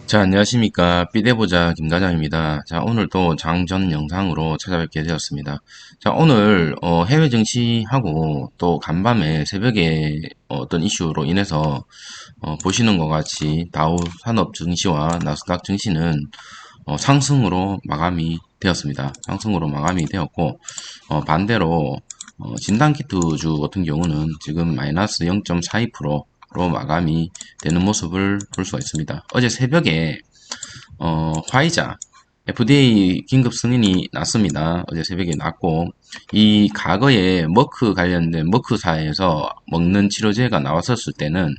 자, 안녕하십니까. 삐대보자 김과장입니다. 자, 오늘도 장전 영상으로 찾아뵙게 되었습니다. 자, 오늘 해외 증시하고 또 간밤에 새벽에 어떤 이슈로 인해서 보시는 것 같이 다우 산업 증시와 나스닥 증시는 상승으로 마감이 되었습니다. 상승으로 마감이 되었고 반대로 진단키트주 같은 경우는 지금 마이너스 0.42%로 마감이 되는 모습을 볼 수가 있습니다. 어제 새벽에 화이자 FDA 긴급 승인이 났습니다. 어제 새벽에 났고 이 과거에 머크 관련된 머크사에서 먹는 치료제가 나왔었을 때는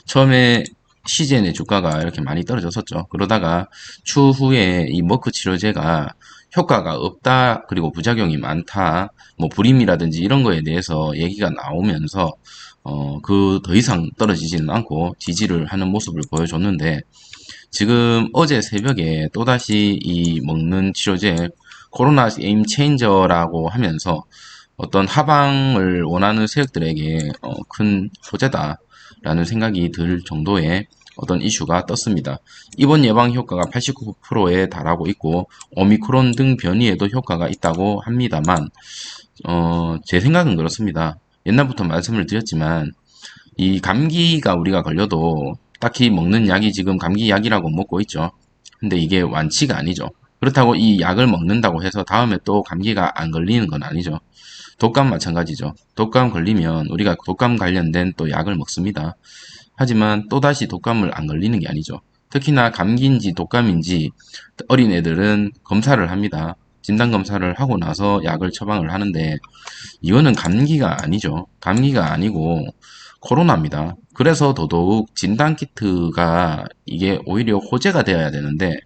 처음에 시젠의 주가가 이렇게 많이 떨어졌었죠. 그러다가 추후에 이 머크 치료제가 효과가 없다, 그리고 부작용이 많다, 뭐 불임이라든지 이런 거에 대해서 얘기가 나오면서 그 더 이상 떨어지지는 않고 지지를 하는 모습을 보여줬는데, 지금 어제 새벽에 또다시 이 먹는 치료제 코로나 게임 체인저라고 하면서 어떤 하방을 원하는 세력들에게 큰 호재다라는 생각이 들 정도의 어떤 이슈가 떴습니다. 입원 예방 효과가 89%에 달하고 있고 오미크론 등 변이에도 효과가 있다고 합니다만, 제 생각은 그렇습니다. 옛날부터 말씀을 드렸지만 이 감기가 우리가 걸려도 딱히 먹는 약이 지금 감기 약이라고 먹고 있죠. 근데 이게 완치가 아니죠. 그렇다고 이 약을 먹는다고 해서 다음에 또 감기가 안 걸리는 건 아니죠. 독감 마찬가지죠. 독감 걸리면 우리가 독감 관련된 또 약을 먹습니다. 하지만 또다시 독감을 안 걸리는 게 아니죠. 특히나 감기인지 독감인지 어린애들은 검사를 합니다. 진단검사를 하고 나서 약을 처방을 하는데, 이거는 감기가 아니죠. 감기가 아니고 코로나입니다. 그래서 더더욱 진단키트가 이게 오히려 호재가 되어야 되는데,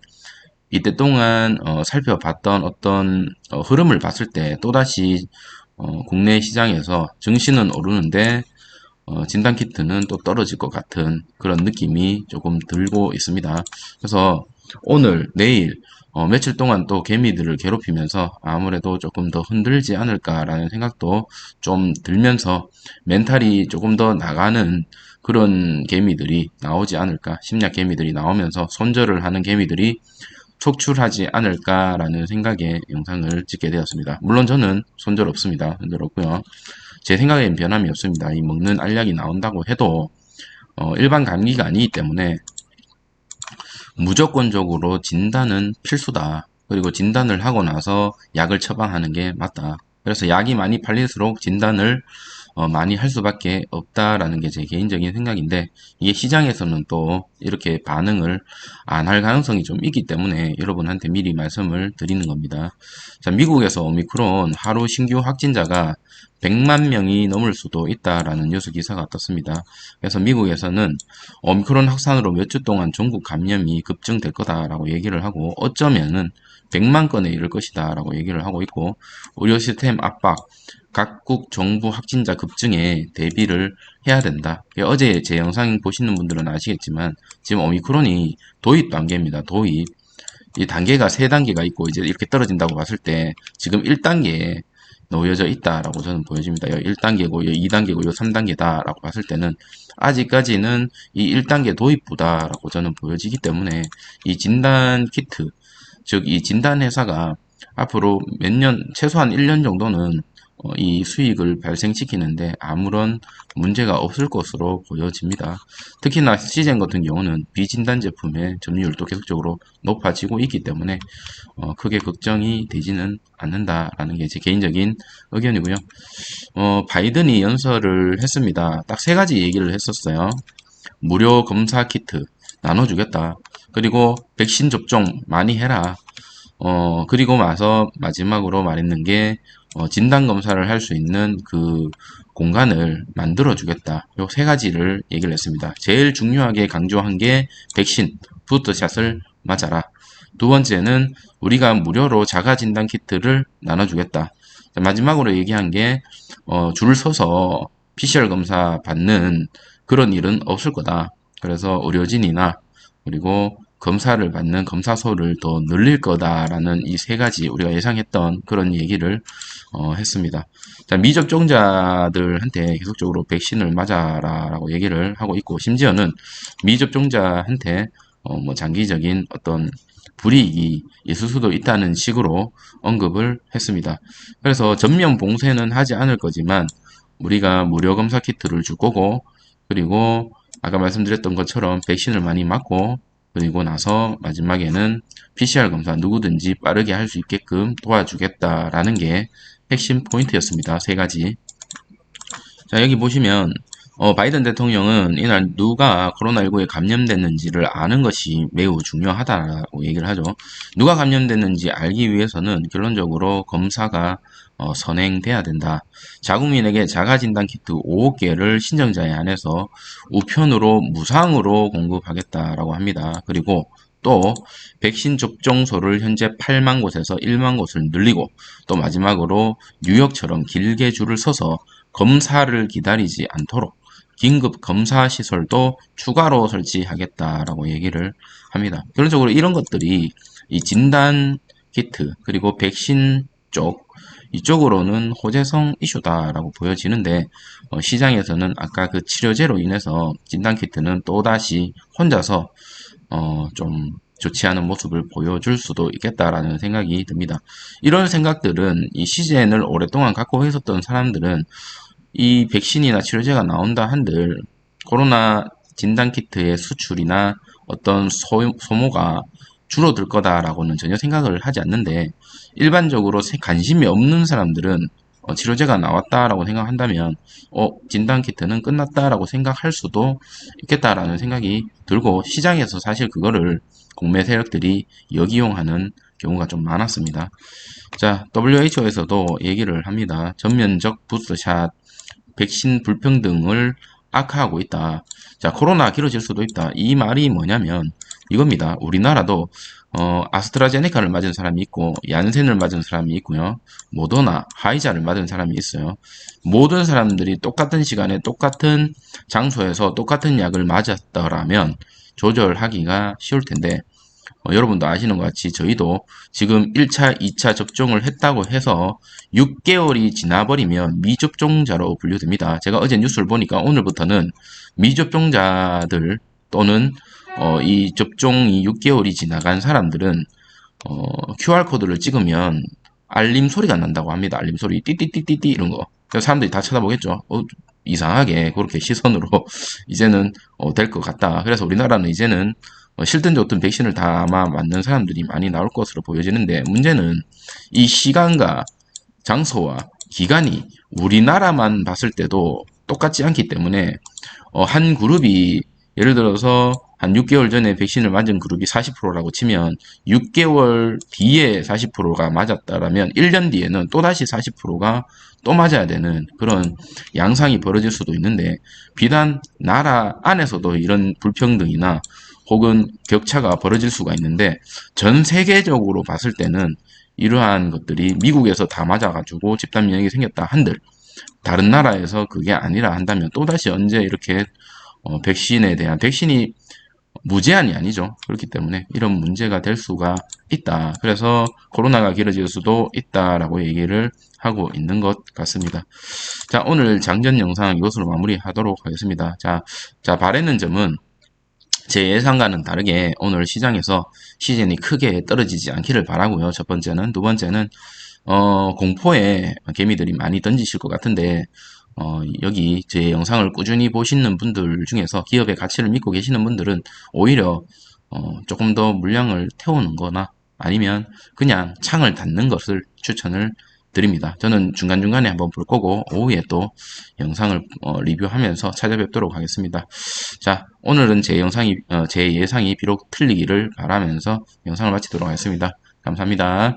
이때 동안 살펴봤던 어떤 흐름을 봤을 때 또다시 국내 시장에서 증시는 오르는데 진단키트는 또 떨어질 것 같은 그런 느낌이 조금 들고 있습니다. 그래서 오늘, 내일 며칠 동안 또 개미들을 괴롭히면서 아무래도 조금 더 흔들지 않을까라는 생각도 좀 들면서 멘탈이 조금 더 나가는 그런 개미들이 나오지 않을까, 심리학 개미들이 나오면서 손절을 하는 개미들이 속출하지 않을까라는 생각에 영상을 찍게 되었습니다. 물론 저는 손절 없습니다. 손절 없고요. 제 생각엔 변함이 없습니다. 이 먹는 알약이 나온다고 해도 일반 감기가 아니기 때문에 무조건적으로 진단은 필수다. 그리고 진단을 하고 나서 약을 처방하는 게 맞다. 그래서 약이 많이 팔릴수록 진단을 많이 할 수밖에 없다라는 게 제 개인적인 생각인데, 이게 시장에서는 또 이렇게 반응을 안 할 가능성이 좀 있기 때문에 여러분한테 미리 말씀을 드리는 겁니다. 자, 미국에서 오미크론 하루 신규 확진자가 100만 명이 넘을 수도 있다라는 뉴스 기사가 떴습니다. 그래서 미국에서는 오미크론 확산으로 몇 주 동안 전국 감염이 급증될 거다라고 얘기를 하고, 어쩌면은 100만 건에 이를 것이다라고 얘기를 하고 있고, 의료 시스템 압박, 각국 정부 확진자 급증에 대비를 해야 된다. 어제 제 영상 보시는 분들은 아시겠지만 지금 오미크론이 도입 단계입니다. 도입. 이 단계가 세 단계가 있고 이제 이렇게 떨어진다고 봤을 때 지금 1단계에 놓여져 있다라고 저는 보여집니다. 1단계고 2단계고 3단계다라고 봤을 때는 아직까지는 이 1단계 도입부다라고 저는 보여지기 때문에, 이 진단 키트, 즉 이 진단 회사가 앞으로 몇 년, 최소한 1년 정도는 이 수익을 발생시키는데 아무런 문제가 없을 것으로 보여집니다. 특히나 시젠 같은 경우는 비진단 제품의 점유율도 계속적으로 높아지고 있기 때문에 크게 걱정이 되지는 않는다라는 게 제 개인적인 의견이고요. 바이든이 연설을 했습니다. 딱 세 가지 얘기를 했었어요. 무료 검사 키트 나눠주겠다. 그리고 백신 접종 많이 해라. 그리고 나서 마지막으로 말했는 게 진단 검사를 할 수 있는 그 공간을 만들어 주겠다. 요 세 가지를 얘기를 했습니다. 제일 중요하게 강조한 게 백신, 부스터샷을 맞아라. 두 번째는 우리가 무료로 자가 진단 키트를 나눠주겠다. 마지막으로 얘기한 게 줄 서서 PCR 검사 받는 그런 일은 없을 거다. 그래서 의료진이나 그리고 검사를 받는 검사소를 더 늘릴 거다라는 이 세 가지 우리가 예상했던 그런 얘기를 했습니다. 자, 미접종자들한테 계속적으로 백신을 맞아라라고 얘기를 하고 있고, 심지어는 미접종자한테 뭐 장기적인 어떤 불이익이 있을 수도 있다는 식으로 언급을 했습니다. 그래서 전면 봉쇄는 하지 않을 거지만 우리가 무료 검사 키트를 줄 거고, 그리고 아까 말씀드렸던 것처럼 백신을 많이 맞고, 그리고 나서 마지막에는 PCR 검사 누구든지 빠르게 할 수 있게끔 도와주겠다라는 게 핵심 포인트였습니다. 세 가지. 자, 여기 보시면 바이든 대통령은 이날 누가 코로나19에 감염됐는지를 아는 것이 매우 중요하다고 얘기를 하죠. 누가 감염됐는지 알기 위해서는 결론적으로 검사가 선행돼야 된다. 자국민에게 자가진단키트 5개를 신청자에 한해서 우편으로 무상으로 공급하겠다라고 합니다. 그리고 또 백신 접종소를 현재 8만 곳에서 1만 곳을 늘리고, 또 마지막으로 뉴욕처럼 길게 줄을 서서 검사를 기다리지 않도록 긴급 검사 시설도 추가로 설치하겠다라고 얘기를 합니다. 결론적으로 이런 것들이 이 진단 키트 그리고 백신 쪽 이쪽으로는 호재성 이슈다라고 보여지는데, 시장에서는 아까 그 치료제로 인해서 진단 키트는 또다시 혼자서 좀 좋지 않은 모습을 보여줄 수도 있겠다라는 생각이 듭니다. 이런 생각들은 이 시즌을 오랫동안 갖고 있었던 사람들은 이 백신이나 치료제가 나온다 한들 코로나 진단키트의 수출이나 어떤 소모가 줄어들 거다라고는 전혀 생각을 하지 않는데, 일반적으로 관심이 없는 사람들은 치료제가 나왔다라고 생각한다면 진단키트는 끝났다라고 생각할 수도 있겠다라는 생각이 들고, 시장에서 사실 그거를 국내 세력들이 역이용하는 경우가 좀 많았습니다. 자, WHO에서도 얘기를 합니다. 전면적 부스샷 백신 불평등을 악화하고 있다. 자, 코로나 길어질 수도 있다. 이 말이 뭐냐면 이겁니다. 우리나라도 아스트라제네카를 맞은 사람이 있고, 얀센을 맞은 사람이 있고요. 모더나, 화이자를 맞은 사람이 있어요. 모든 사람들이 똑같은 시간에 똑같은 장소에서 똑같은 약을 맞았더라면 조절하기가 쉬울 텐데, 여러분도 아시는 것 같이 저희도 지금 1차, 2차 접종을 했다고 해서 6개월이 지나버리면 미접종자로 분류됩니다. 제가 어제 뉴스를 보니까 오늘부터는 미접종자들 또는 이 접종이 6개월이 지나간 사람들은 QR코드를 찍으면 알림 소리가 난다고 합니다. 알림 소리 띠띠띠띠띠 이런 거. 그래서 사람들이 다 쳐다보겠죠. 이상하게 그렇게 시선으로 이제는 될 것 같다. 그래서 우리나라는 이제는 싫든 좋든 백신을 다 아마 맞는 사람들이 많이 나올 것으로 보여지는데, 문제는 이 시간과 장소와 기간이 우리나라만 봤을 때도 똑같지 않기 때문에 한 그룹이 예를 들어서 한 6개월 전에 백신을 맞은 그룹이 40%라고 치면 6개월 뒤에 40%가 맞았다라면 1년 뒤에는 또다시 40%가 또 맞아야 되는 그런 양상이 벌어질 수도 있는데, 비단 나라 안에서도 이런 불평등이나 혹은 격차가 벌어질 수가 있는데, 전 세계적으로 봤을 때는 이러한 것들이 미국에서 다 맞아가지고 집단 면역이 생겼다 한들, 다른 나라에서 그게 아니라 한다면 또다시 언제 이렇게 백신에 대한 백신이 무제한이 아니죠. 그렇기 때문에 이런 문제가 될 수가 있다. 그래서 코로나가 길어질 수도 있다라고 얘기를 하고 있는 것 같습니다. 자, 오늘 장전 영상 이것으로 마무리하도록 하겠습니다. 자, 바라는 점은 제 예상과는 다르게 오늘 시장에서 시즌이 크게 떨어지지 않기를 바라고요. 첫 번째는. 두 번째는 공포에 개미들이 많이 던지실 것 같은데, 여기 제 영상을 꾸준히 보시는 분들 중에서 기업의 가치를 믿고 계시는 분들은 오히려 조금 더 물량을 태우는 거나 아니면 그냥 창을 닫는 것을 추천을 드립니다. 저는 중간중간에 한번 볼 거고 오후에 또 영상을 리뷰하면서 찾아뵙도록 하겠습니다. 자, 오늘은 제 예상이 비록 틀리기를 바라면서 영상을 마치도록 하겠습니다. 감사합니다.